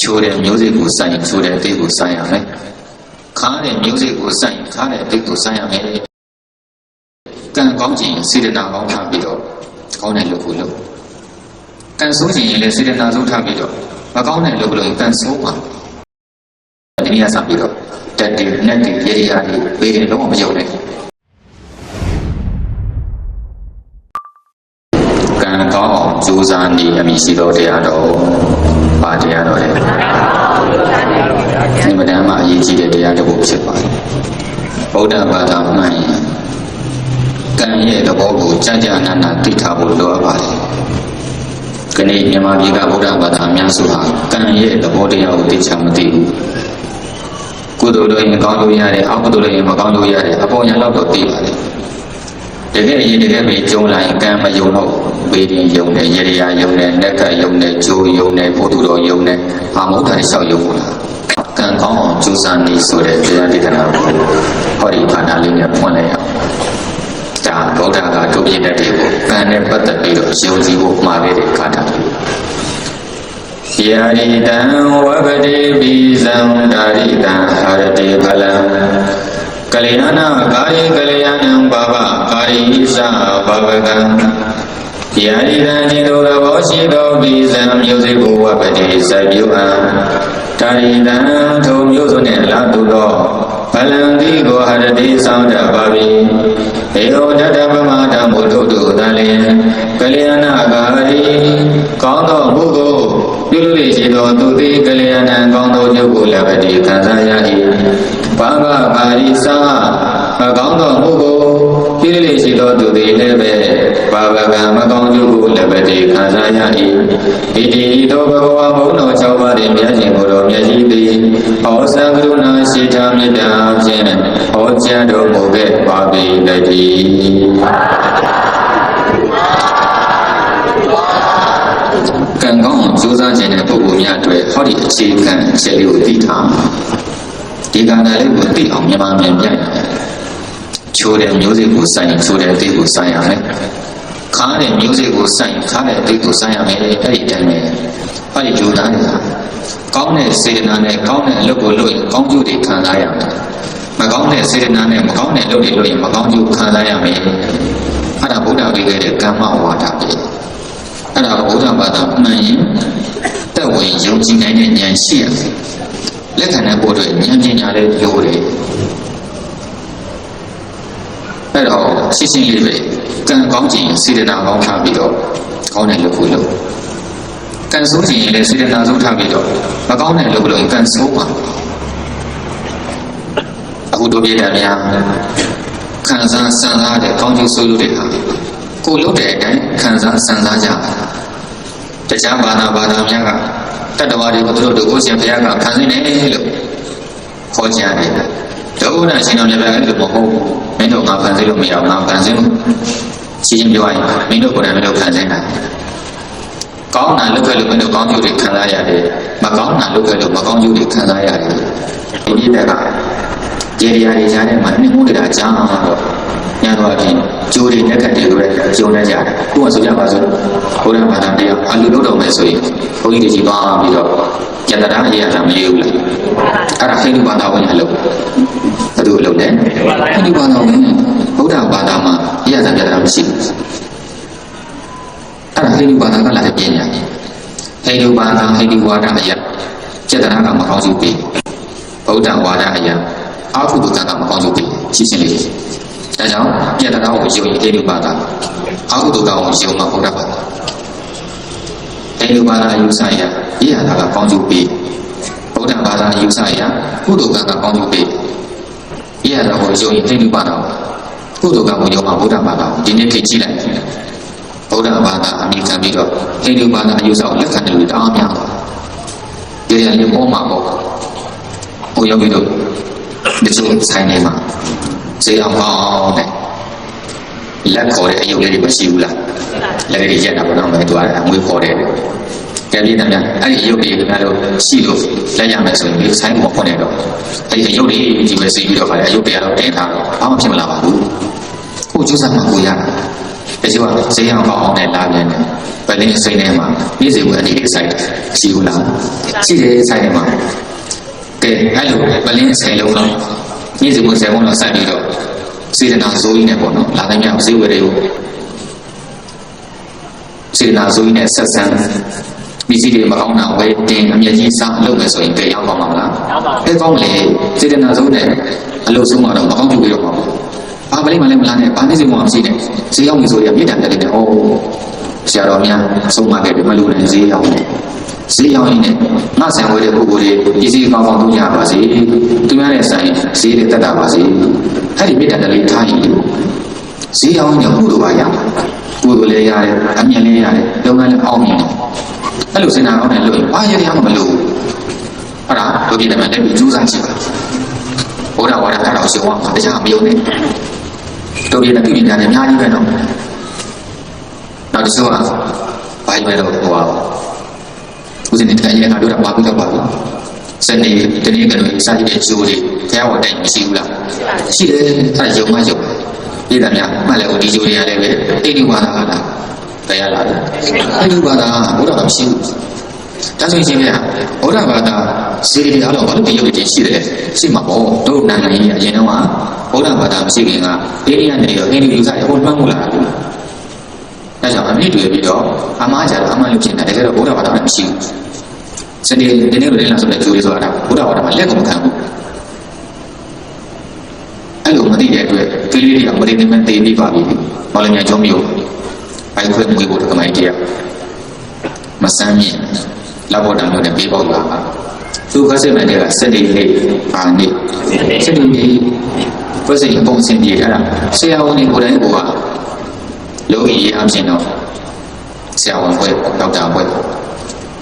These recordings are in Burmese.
ချိုးတဲ့မျိုးစိကိုစိုက်ချိုးတဲ့အတိတ်ကိုစိုက်ရမယ်ခါတဲ့မျိုးစိကိုစိုက်ခါတဲ့အတိတ်ကိုစိုက်ရမယ်ကံကောင်းခြင်းစေတနာကောင်းထားပြီးတော့ကောင်းတဲ့လုပ်ကိုလုပ်ကံဆိုးခြင်းလည်းစေတနာဆုံးထားပြီးတော့မကောင်းတဲ့လုပ်ကိုလုပ်ရင်ကံဆိုးပါဒီနေ့ဆက်ပြီးတော့တက်တယ်နဲ့တည်းရေရာတွေပေးတယ်လုံးဝမယုံနဲ့ကံကောင်းအောင်ကြိုးစားနေအမိရှိတော်တရားတော်ပါတရားတော်လေဒီမတမ်းမှာအရေးကြီးတဲ့တရားတစ်ခုဖြစ်ပါတယ်ဗုဒ္ဓဘာသာမှန်ရင်ကံရဲ့သဘောကိုကြံ့ကြံ့နာနာသိထားဖို့လိုအပ်ပါတယ်ခဏမြန်မာပြည်ကဗုဒ္ဓဘာသာအများစုဟာကံရဲ့သဘောတရားကိုသိချင်မသိဘူးကုသိုလ်လို့ရင်ကောင်းလို့ရတယ်အကုသိုလ်လို့ရင်မကောင်းလို့ရတယ်အပေါ်ညာတော့သိပါတယ်တကယ်ရင်တကယ်ပဲကြုံလာရင်ကံမယုံတော့ဘေးရင်ယုံတယ်ရေရာယုံတယ်နက်ကယုံတယ်ဂျိုးယုံတယ်ဘုသူတော်ယုံတယ်အာမုဒ္ဒရာလျှောက်ယုံလားကံကောင်းအောင်ကြိုးစားနေဆိုတဲ့တရားဒေသနာကိုဟောဒီဘာသာလေးနဲ့ဖွင့်လိုက်အောင်ဒါဗုဒ္ဓကတို့ပြည့်တဲ့တွေကိုကံနဲ့ပတ်သက်ပြီးတော့ယုံကြည်ဖို့မှာခဲ့တဲ့ကာထာယာရိတံဝဗတိပိဇံဒါရိတံဟာရတိဖလံကလျာဏကာရိကလျာဏံဘာဝကာရိသဘာဝကံယာရိတံจิตတော်ဘောရှိသောပိဇံမျိုးစိကိုဝဗတိစိုက်ပြုအံဒါရိတံထိုမျိုးစုနှင့်လာသူသောဖလံတိကိုဟာရတိဆောင်တတ်ပါ၏ဧရောတတပမတံဘုဒ္ဓတုတလင်ကလျာဏကာရိကောင်းသောဘုကိုပြုလို့ရှိသောသူသည်ကလျာဏံကောင်းသောကျုပ်ကိုလည်းပဲဒီခံစားရ၏ဘာဝကာရိသမကောင်းသောဘုကိုပြုလို့ရှိသောသူသည်လည်းပဲဘာဝကံမကောင်းကျုပ်ကိုလည်းပဲဒီခံစားရ၏ဣတိသောဘဂဝါဘုံတော်၆ပါးတွင်မြတ်ရှင်ကိုယ်တော်မြတ်ရှိသည်ဟောသံကရုဏာရှိတာမေတ္တာဖြင့်ဟောကြားတော်မူခဲ့ပါ၏တည်းကံကောင်းအောင်ကြိုးစားခြင်းတဲ့ပုဂ္ဂိုလ်များတွေဟောဒီအခြေခံချက်လေးကိုသိထားဒီကံလေးကိုသိအောင်မြန်မာမြန်ပြချိုးတဲ့မျိုးစိကိုစိုက်ချိုးတဲ့အသေးကိုစိုက်ရမယ်ခါတဲ့မျိုးစိကိုစိုက်ခါတဲ့အသေးကိုစိုက်ရမယ်အဲ့ဒီတိုင်းပဲဟောဒီကြိုးစားနေတာကောင်းတဲ့စေတနာနဲ့ကောင်းတဲ့အလုပ်ကိုလုပ်ရင်ကောင်းကျိုးတွေခံစားရမယ်မကောင်းတဲ့စေတနာနဲ့မကောင်းတဲ့အလုပ်တွေလုပ်ရင်မကောင်းကျိုးခံစားရမယ်အဲ့ဒါဗုဒ္ဓပေးခဲ့တဲ့ကမ္မဝါဒပဲအဲ့ဒါဗုဒ္ဓဘာသာမှန်ရင်တက်ဝင်ယုံကြည်နိုင်တဲ့ဉာဏ်ရှိရတယ်လက်ခံတဲ့ဘုရားဉာဏ်ပညာလည်းလိုတယ်အဲ့တော့ရှင်းရှင်းလေးပဲကံကောင်းခြင်းစေတနာကောင်းထားပြီးတော့ကောင်းတဲ့လုပ်ကိုလုပ်ကံဆိုးခြင်းလည်းစေတနာဆုံးထားပြီးတော့မကောင်းတဲ့လုပ်ကိုလုပ်ရင်ကံဆိုးပါအခုတို့ပြည်တယ်များခံစားစံစားတဲ့ကောင်းကျိုးဆိုးလို့တဲ့ဟာကိုလုပ်တဲ့အတိုင်းခံစားစံစားကြတရားဘာသာများကတတ္တဝါတွေကိုသူတို့တို့ကိုရှင်ဘုရားကခံစိနေလို့ခေါ်ကြတယ်ဒုက္ခရှင်တော်မြတ်ကလည်းမဟုတ်မင်းတို့ငါခံစိလို့မရဘူးငါခံစိလို့ရှင်းပြောရင်မင်းတို့ကိုယ်တိုင်မင်းတို့ခံစိနိုင်ကောင်းတာလုပ်ခဲ့လို့မင်းတို့ကောင်းကျိုးတွေခံစားရတယ်မကောင်းတာလုပ်ခဲ့လို့မကောင်းကျိုးတွေခံစားရတယ်ဒီပြည့်တဲ့ကကျေရည်ကြားထဲမှာနှိမ့်မှုတရားကြားတော့ညတော့အပြင်ကျိုးတွေနဲ့ကတည်းကကြုံနေကြတယ်ခုမှဆိုကြပါစို့ဘုရားဘာသာတရားအလူလုပ်တော့မယ်ဆိုရင်ဘုန်းကြီးတွေကြီးပါပြီးတော့ယတရာအရာမရေးဘူးလားအဲ့ဒါဟိန္ဒူဘာသာဝင်အလုပ်ဘယ်သူအလုပ်လဲဟိန္ဒူဘာသာဝင်ဗုဒ္ဓဘာသာမှာအရာယတရာမရှိဘူးအဲ့ဒါဟိန္ဒူဘာသာကလာတဲ့ပညာဟိန္ဒူဘာသာဟိန္ဒူဝါဒအရာယတရာကမကောင်းဘူးပြီဗုဒ္ဓဝါဒအရာအာဟုတုကမကောင်းဘူးပြီရှင်းရှင်းလေးဒါကြောင့်ပြတနာကိုယုံရင်ဟိန္ဒူဘာသာအာဟုတုကကိုယုံမှာဗုဒ္ဓဘာသာဟိန္ဒူဘာသာအယူဆအရဒီဟာကကောင်းကျိုးပေးဗုဒ္ဓဘာသာအယူဆအရကုသိုလ်ကကောင်းကျိုးပေးဒီဟာကိုယုံရင်ဟိန္ဒူဘာသာကုသိုလ်ကကိုယုံမှာဗုဒ္ဓဘာသာဒီနေ့ခေတ်ကြည့်လိုက်ဗုဒ္ဓဘာသာအမိခံပြီးတော့ဟိန္ဒူဘာသာအယူဆကိုလက်ခံတယ်လို့တောင်းများသွားဒီရရင်ပေါ်မှာပေါ့ဟိုရောက်ပြီးတော့ဒီလိုဆိုင်နေမှာစေအောင်ကောင်းတဲ့လက်ခေါ်တဲ့အယုတ်လေးတွေမရှိဘူးလားလက်လေးရက်တာပေါ့နော်မင်းတို့ကအငွေခေါ်တယ်ကဲပြည့်တယ်များအဲ့ဒီအယုတ်တွေကများလို့ရှိလို့လက်ရမယ်ဆိုရင်ဒီဆိုင်ပေါ်ဖွင့်နေတော့အဲ့ဒီအယုတ်တွေဒီပဲစီးပြီးတော့ခါတယ်အယုတ်တွေကတော့တင်ထားတော့ဘာမှဖြစ်မလာပါဘူးကိုကျိုးစားမှကိုရတာ တချို့ကဈေးအောင်ကောင်းအောင်နဲ့လာပြန်တယ်ပလင်းစိတ်ထဲမှာနေ့စဉ်ဝင်အနေနဲ့စိုက်တယ်ရှိဘူးလားရှိတယ်စိုက်တယ်မှာကဲအဲ့လိုပလင်း10လုံးတော့နေ့စဉ်ဝင်10လုံးတော့စိုက်ပြီးတော့စေတနာဇိုးကြီးနဲ့ပေါ့နော်လာတဲ့မြောက်ဈေးဝယ်တွေကိုစေတနာဇိုးကြီးနဲ့ဆက်ဆံပစ္စည်းတွေမကောင်းတာဝယ်တင်အမြဲကြီးစားလုပ်မယ်ဆိုရင်ကြည့်ရောက်ပါမှာလားအဲ့ကောင်းလေစေတနာဇိုးနဲ့အလုပ်ဆုံးတော့မကောင်းကြည့်ရပါဘူးဘာပလိမလည်းမလားနဲ့ဘာနေစီမှမရှိနဲ့ဈေးရောက်ပြီဆိုရင်မြေတံတက်တယ်ဟောဆရာတော်များဆုံးမခဲ့ပြီမလို့လည်းဈေးရောက်တယ်ဈေးရောက်ရင်ငါဆံဝဲတဲ့ပုဂ္ဂိုလ်တွေပစ္စည်းကောင်းကောင်းသုံးကြပါစေသူများနဲ့ဆိုင်ဈေးတွေတက်တာပါစေအဲ့ဒီမြေတံတက်လေးထားရင်ဈေးရောက်ရင်ကုသိုလ်ပါရကုသိုလ်လည်းရတယ်အမြတ်လည်းရတယ်လုပ်ငန်းလည်းအောင်မြင်တယ်အဲ့လိုစင်တာအောင်တယ်လို့ဘာရရမှမလို့အဲ့ဒါတို့ပြည်တယ်မှာလည်းကြိုးစားကြည့်ပါဘုရားဝါဒအဲ့တော့ရှင်းအောင်တရားမယုံနဲ့တို့ပြည်တယ်ပြည်ညာနဲ့အများကြီးပဲတော့နောက်တစ်ခုကဘာပဲတော့ဟိုပါဦးဇင်းတရားရေးကတို့တာပါပြီးတော့ပါပြီစနေတနေ့ကတော့စာရည်ရဲ့ကျိုးလေးတရားဝင်တိုင်မရှိဘူးလားရှိတယ်အဲ့ယုံမယုံပြည်တယ်များမှလည်းဒီကျိုးတွေရတယ်ပဲအိန္ဒိဘာသာကလားတရားလာတယ်အိန္ဒိဘာသာဘုရားကမရှိဘူးဒါဆိုရင်ဗျာဘုရားဘာသာစီရီအားလုံးဘာလို့ဒီရုပ်တွေရှိတယ်ရှိမှာပေါ့တို့နိုင်ငံကြီးအရင်တော့ကဘုရားဘာသာမရှိခင်ကအိန္ဒိယနေရောအိန္ဒိယယူစားရဟိုမှန်းမှုလားဒါကြောင့်အမြင့်တွေပြီးတော့အမှားကြတော့အမှန်လို့ဖြစ်နေတယ်တကယ်တော့ဘုရားဘာသာမရှိဘူးစနေဒီနေ့လိုလေးလာဆိုတဲ့ကျိုးလေးဆိုတာဘုရားဘာသာမှာလက်ကိုမခံဘူးအဲ့လိုမသိတဲ့အတွက်ကလေးတွေကမသိနေမှသိပြီးပါပြီဘာလို့များကြောမျိုးအိုက်ခွင့်ငွေကိုတကမိုင်းတရားမစမ်းမြင်လောက်ပေါ်တံမျိုးနဲ့ပြေးပေါက်လာတာသူခက်စစ်မဲ့တဲ့ကစက်တီလေးပါနေစက်တီလေးဘယ်စိတ်ပုံစံကြီးအဲ့ဒါဆရာဝန်တွေကိုယ်တိုင်ကလောကီအပြင်တော့ဆရာဝန်ဖွဲ့ဒေါက်တာဖွဲ့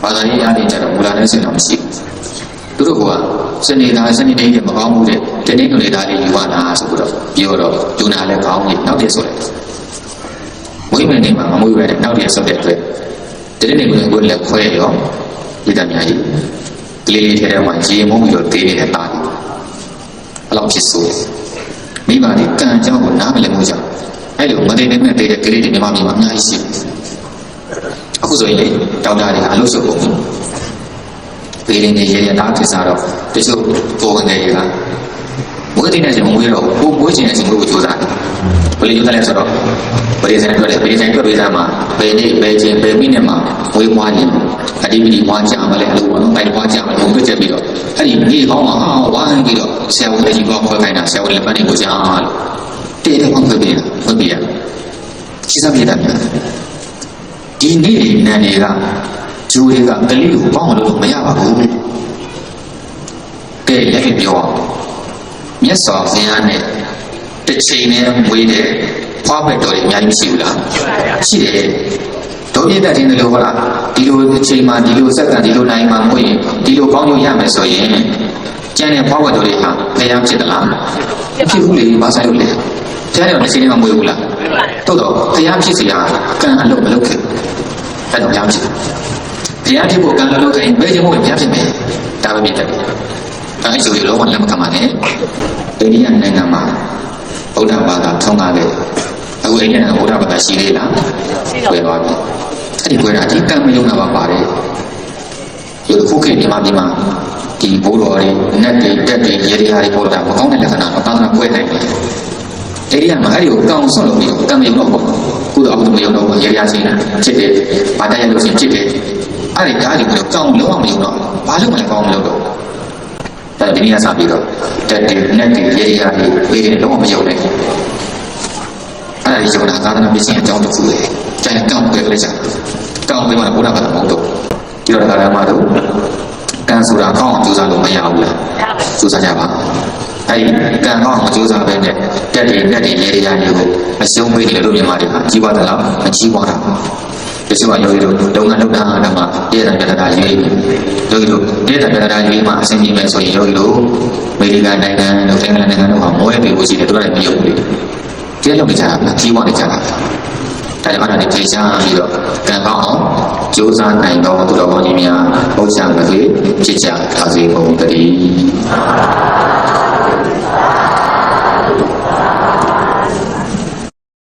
ဘာသာရေးအားဖြင့်ကျတော့မူလာတဲ့စင်တော့မရှိဘူးသူတို့ကစနေသားစနေနေ့မကောင်းဘူးတဲ့ဒီနေ့လိုနေတာလေးယူရတာဆိုတော့ပြောတော့ဒုနာလည်းကောင်းနေနောက်တည်းဆိုတယ်ဝိမင်းနေမှာမမွေးပဲနောက်တည်းဆိုတဲ့အတွက်ဒီနေ့ကိုလက်ခွဲရောဒီတည်းများကြီးကလေးလေးထဲမှာရေမုံပြီးတော့သေးနေတဲ့သားကြီးအဲ့လောက်ဖြစ်ဆိုမိဘတွေကံကြောင်းကိုနားမလည်မှုကြောင့်အဲ့လိုမသိနေမဲ့သေးတဲ့ကလေးတွေမြန်မာပြည်မှာအများကြီးရှိအခုဆိုရင်လေတောင်းတာတွေအလို့ဆိုပုံပေးရင်းနဲ့ရေရတာဖြစ်စားတော့တချို့ကိုယ်ဝင်တွေကမွေးတဲ့နေချင်းမွေးတော့ကိုမွေးချင်တဲ့ချင်းကိုကြိုးစားတယ်ဘယ်လိုကြိုးစားလဲဆိုတော့ပရိသတ်တွေပရိသတ်တွေပေးသားမှာဘယ်နေ့ဘယ်ချိန်ဘယ်မိနစ်မှာဝေးမွားရင်အဒီမီဝါကြမလဲအလို့ပေါ့နော်အဲ့ဝါကြမလို့ပြချက်ပြီးတော့အဲ့ဒီမြေကောင်းမှာဝါပြီးတော့ဆရာဝန်ကြီးကခေါ်ခိုင်းတာဆရာဝန်လည်းပတ်နေကိုကြားလို့တည့်တဲ့ပေါင်းခွင့်ပေးတာဖွင့်ပေးရရှိစပြတာများဒီနေ့နန်းတွေကဂျိုးတွေကကလေးကိုပေါင်းလို့မရပါဘူးကဲလည်းပြောမြတ်စွာဘုရားနဲ့တစ်ချိန်နဲ့မွေးတဲ့ဖွားဘက်တော်တွေအများကြီးရှိဘူးလားရှိတယ်တို့ပြတဲ့တင်တယ်လို့ဟောလားဒီလိုအချိန်မှာဒီလိုစက္ကန့်ဒီလိုနိုင်မှာမွေးရင်ဒီလိုပေါင်းလို့ရမယ်ဆိုရင်ကျန်တဲ့ဖွားဘက်တော်တွေဟာဘယ်ရောက်ဖြစ်သလားဖြစ်ဘူးလေမဆိုင်လို့လေကျန်တဲ့တစ်ချိန်နဲ့မွေးဘူးလားတို့တော့ဘုရားဖြစ်စီဟာကံအလုပ်မလုပ်ခဲ့အဲ့တော့ရောက်ဖြစ်ဘုရားဖြစ်ဖို့ကံလုပ်ခဲ့ရင်ဘယ်ကြောင့်ဘုရားဖြစ်မယ်ဒါပဲဖြစ်တယ်အဲ့ဒီလိုလုံးဝလက်မခံပါနဲ့အိန္ဒိယနိုင်ငံမှာဗုဒ္ဓဘာသာထုံးကားတယ်အခုအိန္ဒိယနိုင်ငံဗုဒ္ဓဘာသာရှိသေးလားဆွဲသွားပြီအဲ့ဒီကွဲတာဒီကံမယုံတာပါပါတယ်ဒီခုခေတ်ဒီမှာဒီဘိုးတော်တွေနတ်တွေတက်တွေရေတွေဟာတွေပေါ်တာမကောင်းတဲ့လက္ခဏာသာသနာကွဲနိုင်တယ်အိန္ဒိယမှာအဲ့ဒီကိုကောင်းဆွတ်လို့ပြီးကံမယုံတော့ပေါ့ကုသိုလ်အကုသိုလ်မယုံတော့ရေရချင်းဖြစ်တယ်ဘာတရားလို့ရှိရင်ဖြစ်တယ်အဲ့ဒီဓာတ်တွေကိုကောင်းလုံးဝမယုံတော့ဘာလို့မလဲကောင်းမလို့တော့ဒီနေ့ကစပြီးတော့တက်တယ်နဲ့တယ်ရေရတွေပေးတယ်တော့မယုံနဲ့အဲ့ဒီယုံတာသာသနာ့ပစ္စည်းအကြောင်းတစ်ခုပဲကျန်ကောင်းပဲလိုက်ကြကောင်းပဲမှာဘုရားဘာသာမဟုတ်တော့ဒီတော့ဒါကမှတော့ကံဆိုတာကောင်းအောင်ကြိုးစားလို့မရဘူးလားကြိုးစားကြပါအဲ့ဒီကံကောင်းအောင်ကြိုးစားပဲနဲ့တက်တယ်နဲ့တယ်ရေရတွေကိုမရှုံးပေးတယ်လို့မြန်မာတွေကကြီးပွားသလားမကြီးပွားတာဒီလိုမျိုးတို့လုပ်ငန်းလုပ်တာတော့မှတည့်ရတဲ့တရားရေးယောဂီတို့တည့်ရတဲ့တရားရေးမှာအဆင်ပြေမယ်ဆိုရင်ယောဂီတို့အမေရိကန်နိုင်ငံတို့အင်္ဂလန်နိုင်ငံတို့ကမွေးပြီးကိုရှိတယ်တို့လည်းမယုံဘူးတည့်လုပ်နေကြတာကြီးပွားနေကြတာဒါကြောင့်အဲ့ဒါတွေပြေချမ်းပြီးတော့ကံကောင်းအောင်ကြိုးစားနိုင်တော့သူတော်ကောင်းကြီးများဘုရားမသေးဖြစ်ကြပါစေကုန်သတည်း